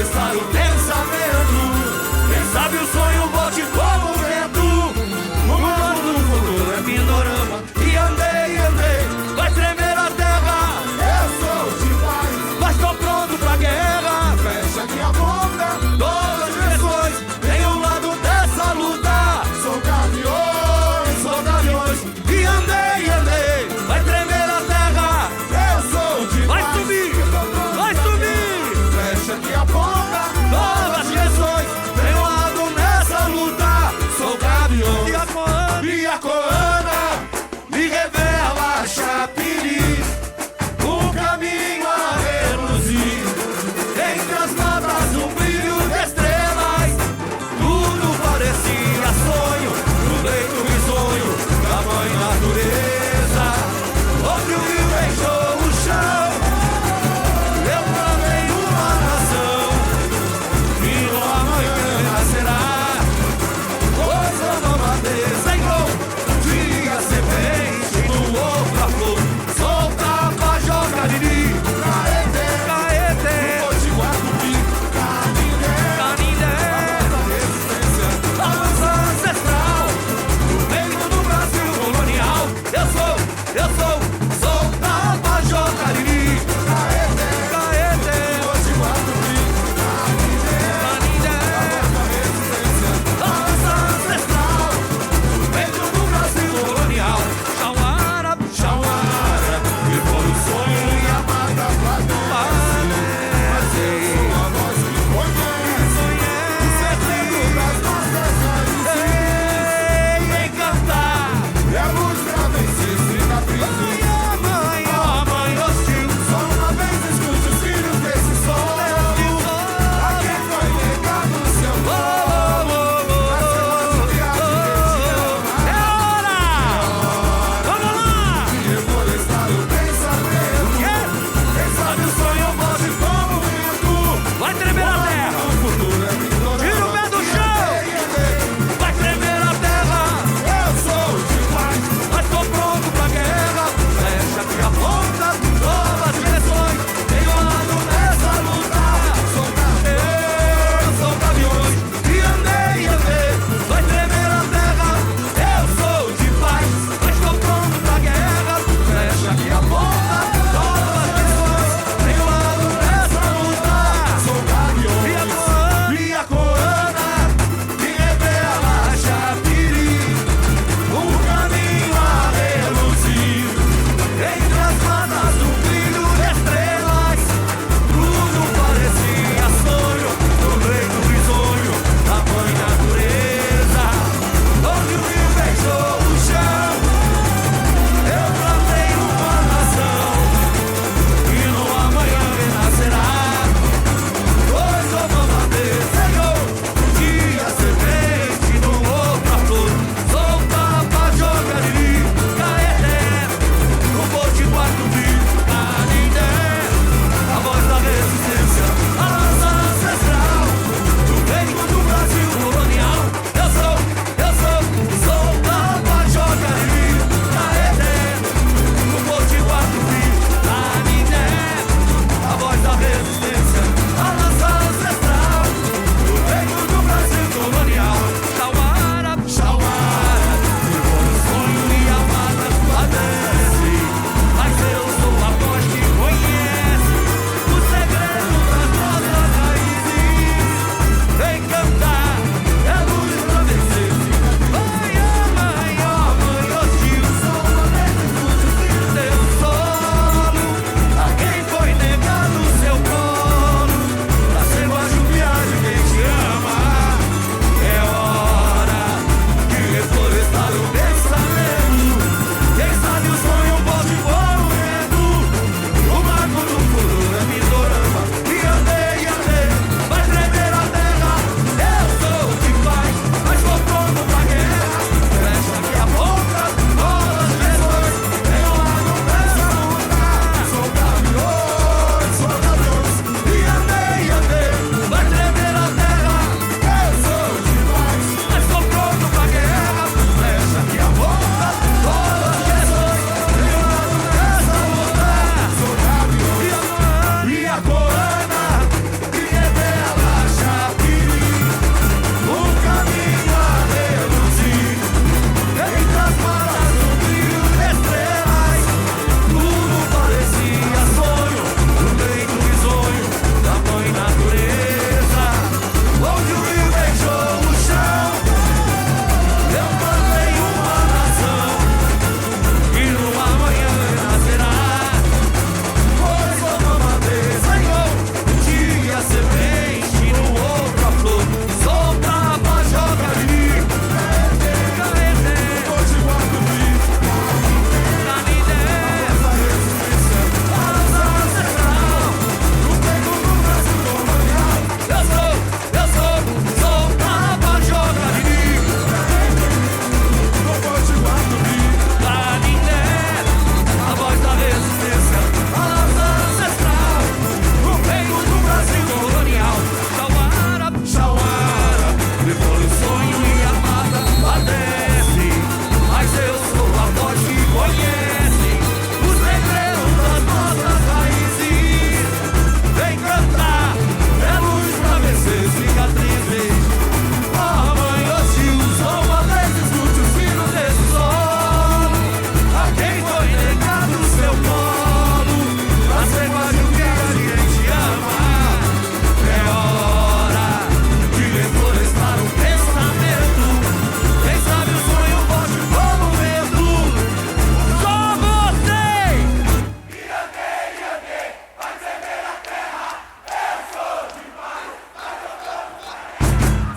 cessar o pensamento. Quem sabe o sonho volte como o vento. O mundo do futuro é Pindorama. E andei, vai tremer a terra. Eu sou demais, mas tô pronto pra guerra. Fecha aqui a boca, todas as direções. Tem um lado dessa luta. Sou gaviões. E andei, vai tremer a terra. Eu sou demais, vai subir. Fecha aqui a boca.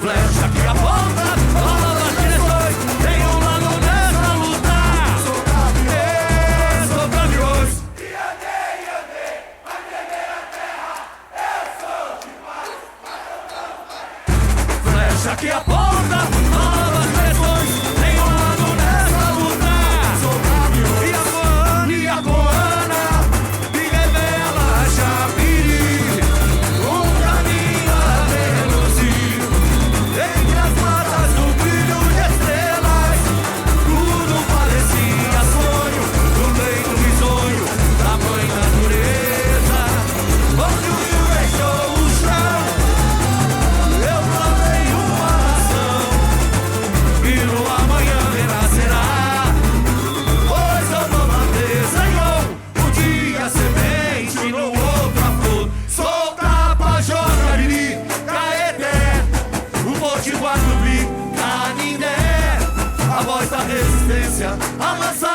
Flecha que aponta novas direções. Tem um lado nessa luta. Sou Gaviões, sou Gaviões. E andei, vai tremer a terra. Eu sou demais. Flecha que aponta novas direções. Tem um lado nessa luta. Sou Gaviões. E a Goana me revela Chapiri, um caminho a reduzir. Entre as matas do brilho de estrelas, tudo parecia sonho, no meio do risonho da mãe natureza. Onde o rio deixou o chão, eu plantei uma nação, e no amanhã renascerá. Pois a mama desenhou um dia semente, no outro a flor. Sou Tapajós, Cariri, Caeté, o Potiguar, Tupi, Canindé, a voz da resistência, a lança